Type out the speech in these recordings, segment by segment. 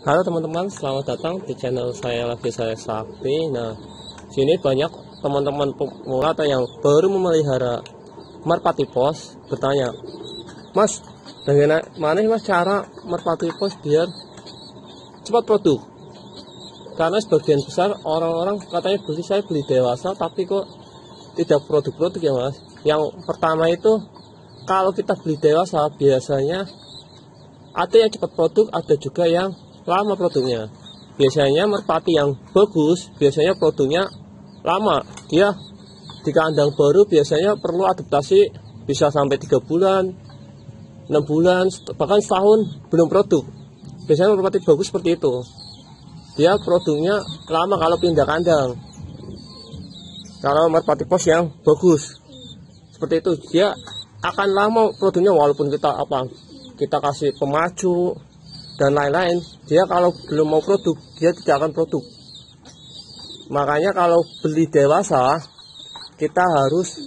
Halo teman-teman, selamat datang di channel saya Sakti. Nah, sini banyak teman-teman pemula atau yang baru memelihara merpati pos bertanya, Mas, bagaimana Mas cara merpati pos biar cepat produk? Karena sebagian besar orang-orang katanya saya beli dewasa tapi kok tidak produk-produk ya Mas. Yang pertama itu, kalau kita beli dewasa biasanya ada yang cepat produk, ada juga yang lama produknya. Biasanya merpati yang bagus biasanya produknya lama. Dia di kandang baru biasanya perlu adaptasi bisa sampai 3 bulan, 6 bulan, bahkan setahun belum produk. Biasanya merpati bagus seperti itu. Dia produknya lama kalau pindah kandang. Kalau merpati pos yang bagus seperti itu, dia akan lama produknya walaupun kita kasih pemacu dan lain-lain. Dia kalau belum mau produk, dia tidak akan produk. Makanya kalau beli dewasa, kita harus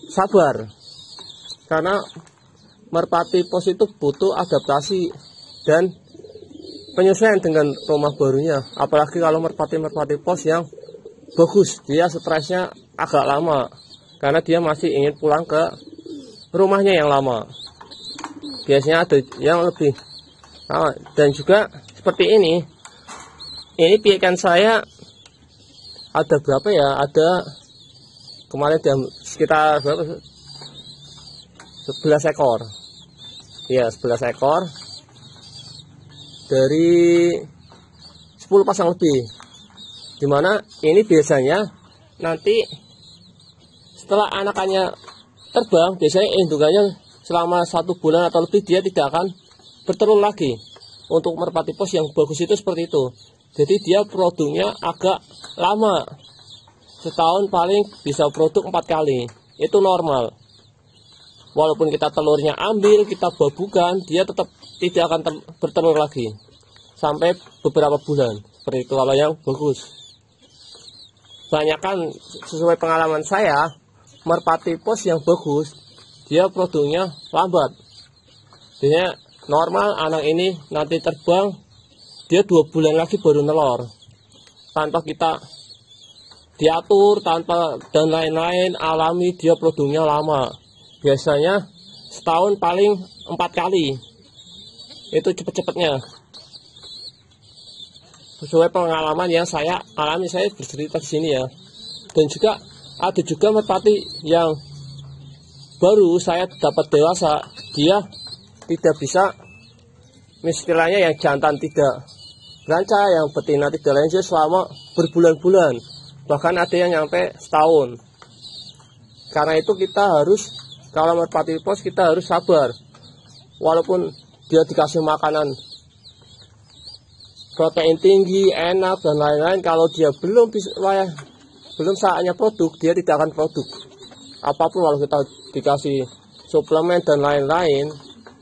sabar. Karena merpati pos itu butuh adaptasi dan penyesuaian dengan rumah barunya. Apalagi kalau merpati pos yang bagus, dia stresnya agak lama. Karena dia masih ingin pulang ke rumahnya yang lama. Biasanya ada yang lebih. Dan juga seperti ini piikan saya ada berapa ya, ada kemarin sekitar 11 ekor ya, 11 ekor dari 10 pasang lebih, dimana ini biasanya nanti setelah anakannya terbang, biasanya indukannya selama 1 bulan atau lebih dia tidak akan bertelur lagi. Untuk merpati pos yang bagus itu seperti itu. Jadi dia produknya agak lama. Setahun paling bisa produk 4 kali. Itu normal. Walaupun kita telurnya ambil, kita babukan, dia tetap tidak akan bertelur lagi. Sampai beberapa bulan. Seperti itu kalau yang bagus. Banyakan sesuai pengalaman saya, merpati pos yang bagus, dia produknya lambat. Jadi normal anak ini nanti terbang, dia 2 bulan lagi baru nelor. Tanpa kita diatur, tanpa dan lain-lain, alami, dia produknya lama. Biasanya setahun paling 4 kali. Itu cepet-cepetnya. Sesuai pengalaman yang saya alami, saya bercerita di sini ya. Dan juga ada juga merpati yang baru saya dapat dewasa, dia tidak bisa, istilahnya yang jantan tidak lancar, yang betina tidak lancar selama berbulan-bulan, bahkan ada yang nyampe setahun. Karena itu kita harus, kalau merpati pos kita harus sabar. Walaupun dia dikasih makanan protein tinggi, enak dan lain-lain, kalau dia belum saatnya produk, dia tidak akan produk. Apapun kalau kita dikasih suplemen dan lain-lain,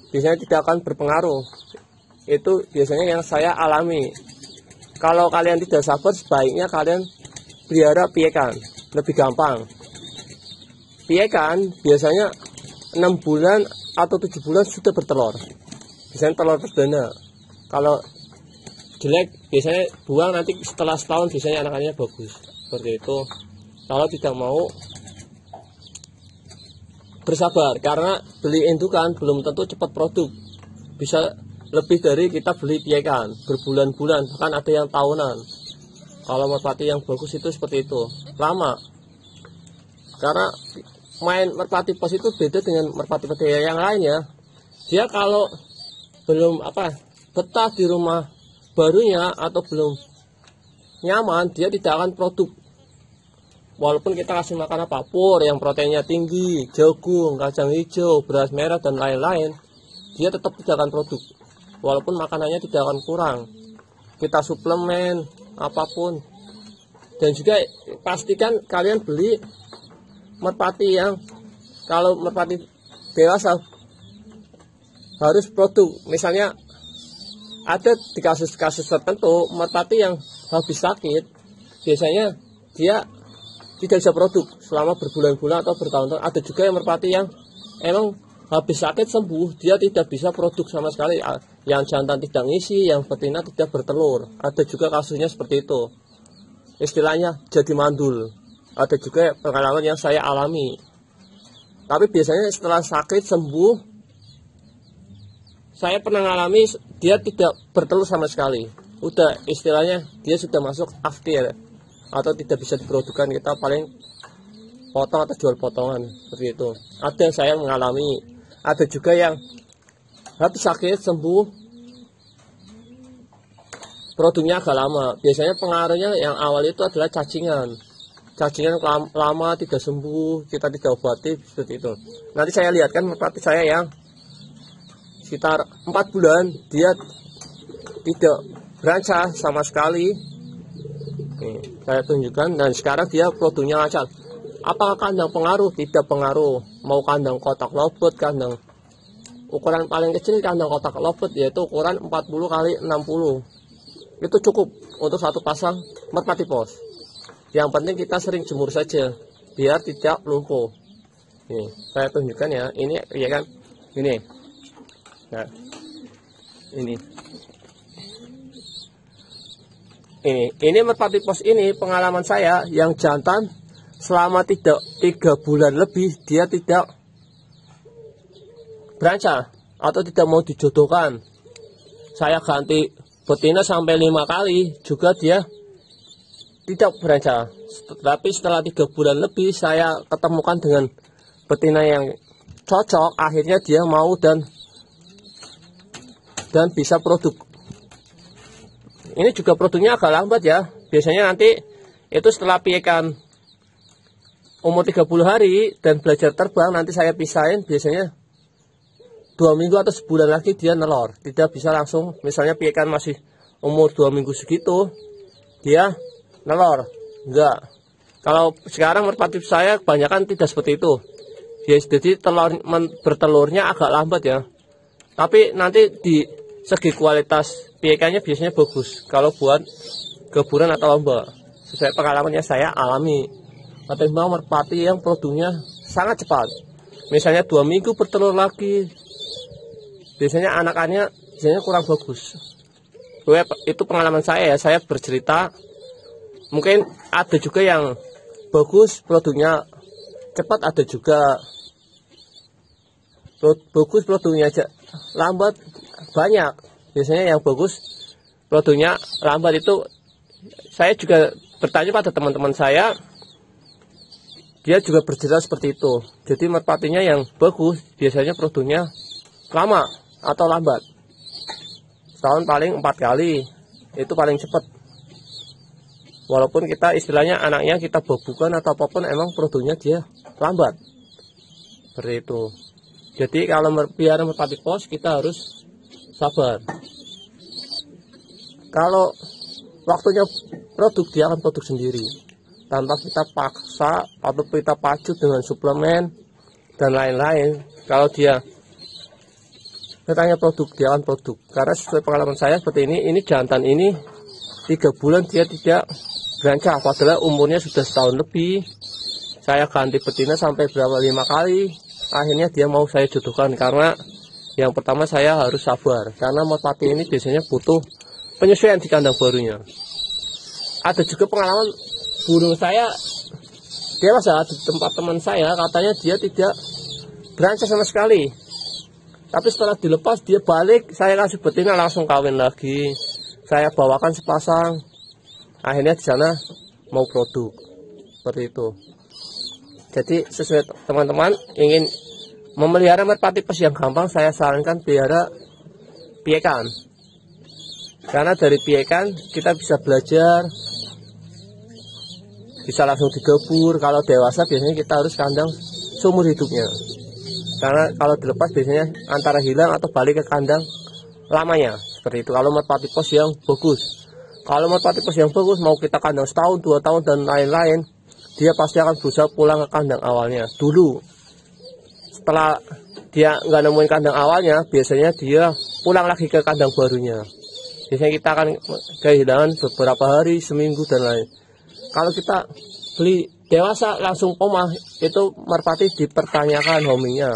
biasanya tidak akan berpengaruh. Itu biasanya yang saya alami. Kalau kalian tidak sabar, sebaiknya kalian pelihara piikan, lebih gampang. Piikan biasanya 6 bulan atau 7 bulan sudah bertelur. Biasanya telur perdana. Kalau jelek biasanya buang, nanti setelah setahun biasanya anakannya bagus. Seperti itu. Kalau tidak mau, bersabar, karena beli indukan belum tentu cepat produk. Bisa lebih dari kita beli piikan, berbulan-bulan, bahkan ada yang tahunan. Kalau merpati yang bagus itu seperti itu, lama. Karena main merpati pos itu beda dengan merpati yang lain ya. Dia kalau belum betah di rumah barunya atau belum nyaman, dia tidak akan produk. Walaupun kita kasih makan apapun yang proteinnya tinggi, jagung, kacang hijau, beras merah dan lain-lain, dia tetap tidak akan produk. Walaupun makanannya tidak akan kurang. Kita suplemen apapun. Dan juga pastikan kalian beli merpati yang, kalau merpati dewasa harus produk. Misalnya ada di kasus-kasus tertentu merpati yang habis sakit, biasanya dia tidak bisa produk selama berbulan-bulan atau bertahun-tahun. Ada juga yang merpati yang emang habis sakit sembuh, dia tidak bisa produk sama sekali. Yang jantan tidak ngisi, yang betina tidak bertelur. Ada juga kasusnya seperti itu. Istilahnya jadi mandul. Ada juga pengalaman yang saya alami. Tapi biasanya setelah sakit sembuh, saya pernah mengalami dia tidak bertelur sama sekali. Udah istilahnya dia sudah masuk afkir atau tidak bisa diproduksi, kita paling potong atau jual potongan seperti itu. Ada yang saya mengalami, ada juga yang habis sakit sembuh produknya agak lama. Biasanya pengaruhnya yang awal itu adalah cacingan lama tidak sembuh, kita tidak obati seperti itu. Nanti saya lihatkan merpati saya yang sekitar 4 bulan dia tidak berancah sama sekali. Nih, saya tunjukkan, dan sekarang dia produknya lancar. Apakah kandang pengaruh? Tidak pengaruh. Mau kandang kotak lobet, kandang ukuran paling kecil kandang kotak lobet yaitu ukuran 40 kali 60. Itu cukup untuk satu pasang merpati pos. Yang penting kita sering jemur saja biar tidak lumpuh. Nih, saya tunjukkan ya. Ini ya kan. Ini. Nah. Ini merpati pos ini pengalaman saya yang jantan selama 3 bulan lebih dia tidak berancah atau tidak mau dijodohkan. Saya ganti betina sampai 5 kali juga dia tidak berancah. Tapi setelah 3 bulan lebih saya ketemukan dengan betina yang cocok, akhirnya dia mau dan bisa produk. Ini juga produknya agak lambat ya. Biasanya nanti itu setelah piekan umur 30 hari dan belajar terbang, nanti saya pisahin, biasanya 2 minggu atau sebulan lagi dia nelor. Tidak bisa langsung, misalnya piekan masih umur 2 minggu segitu, dia nelor. Enggak. Kalau sekarang merpati saya kebanyakan tidak seperti itu. Jadi bertelurnya agak lambat ya. Tapi nanti di segi kualitas piekannya biasanya bagus kalau buat keburan atau lomba. Sesuai pengalamannya saya alami. Ketimbang merpati yang produknya sangat cepat. Misalnya 2 minggu bertelur lagi. Biasanya anakannya biasanya kurang bagus. Itu pengalaman saya ya, saya bercerita. Mungkin ada juga yang bagus produknya cepat, ada juga bagus produknya lambat, banyak. Biasanya yang bagus produknya lambat itu saya juga bertanya pada teman-teman saya, dia juga bercerita seperti itu. Jadi merpatinya yang bagus biasanya produknya lama atau lambat. Setahun paling 4 kali, itu paling cepat. Walaupun kita istilahnya anaknya kita bobukan atau apapun, emang produknya dia lambat. Seperti itu. Jadi kalau biar merpati pos kita harus sabar. Kalau waktunya produk, dia akan produk sendiri tanpa kita paksa atau kita pacu dengan suplemen dan lain-lain. Kalau dia katanya produk, dia akan produk. Karena sesuai pengalaman saya seperti ini jantan ini 3 bulan dia tidak berancah, padahal umurnya sudah setahun lebih. Saya ganti betina sampai 5 kali. Akhirnya dia mau saya jodohkan, karena yang pertama saya harus sabar, karena merpati ini biasanya butuh penyesuaian di kandang barunya. Ada juga pengalaman burung saya dewasa di tempat teman saya, katanya dia tidak berancah sama sekali. Tapi setelah dilepas dia balik, saya kasih betina langsung kawin lagi. Saya bawakan sepasang. Akhirnya di sana mau produk. Seperti itu. Jadi sesuai teman-teman ingin memelihara merpati pos yang gampang, saya sarankan pelihara piekan. Karena dari piekan kita bisa belajar, bisa langsung digabur. Kalau dewasa biasanya kita harus kandang seumur hidupnya. Karena kalau dilepas biasanya antara hilang atau balik ke kandang lamanya. Seperti itu kalau merpati pos yang bagus. Kalau merpati pos yang bagus mau kita kandang setahun, 2 tahun dan lain-lain, dia pasti akan berusaha pulang ke kandang awalnya dulu. Setelah dia nggak nemuin kandang awalnya, biasanya dia pulang lagi ke kandang barunya. Biasanya kita akan kehilangan beberapa hari, seminggu dan lain. Kalau kita beli dewasa langsung pomah, itu merpati dipertanyakan hominya.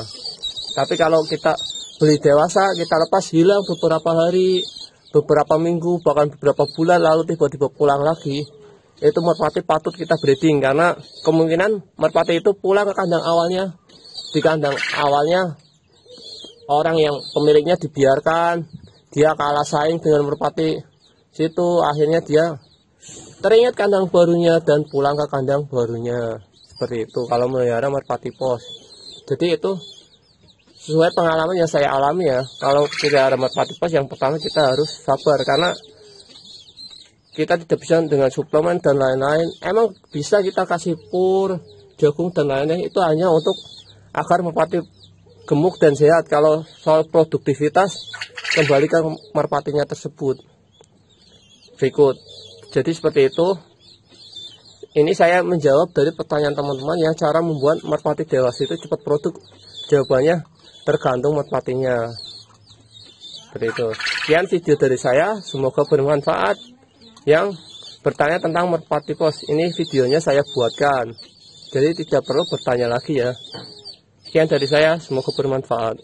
Tapi kalau kita beli dewasa, kita lepas hilang beberapa hari, beberapa minggu, bahkan beberapa bulan, lalu tiba-tiba pulang lagi, itu merpati patut kita breeding, karena kemungkinan merpati itu pulang ke kandang awalnya. Di kandang awalnya orang yang pemiliknya dibiarkan, dia kalah saing dengan merpati situ, akhirnya dia teringat kandang barunya dan pulang ke kandang barunya. Seperti itu kalau melihara merpati pos. Jadi itu sesuai pengalaman yang saya alami ya. Kalau melihara merpati pos, yang pertama kita harus sabar, karena kita tidak bisa dengan suplemen dan lain-lain. Emang bisa kita kasih pur, jagung dan lain-lain, itu hanya untuk agar merpati gemuk dan sehat. Kalau soal produktivitas, kembali ke merpatinya tersebut. Berikut. Jadi seperti itu. Ini saya menjawab dari pertanyaan teman-teman yang cara membuat merpati dewasa itu cepat produk. Jawabannya tergantung merpatinya. Seperti itu. Sekian video dari saya, semoga bermanfaat. Yang bertanya tentang merpati pos, ini videonya saya buatkan, jadi tidak perlu bertanya lagi ya. Sekian dari saya, semoga bermanfaat.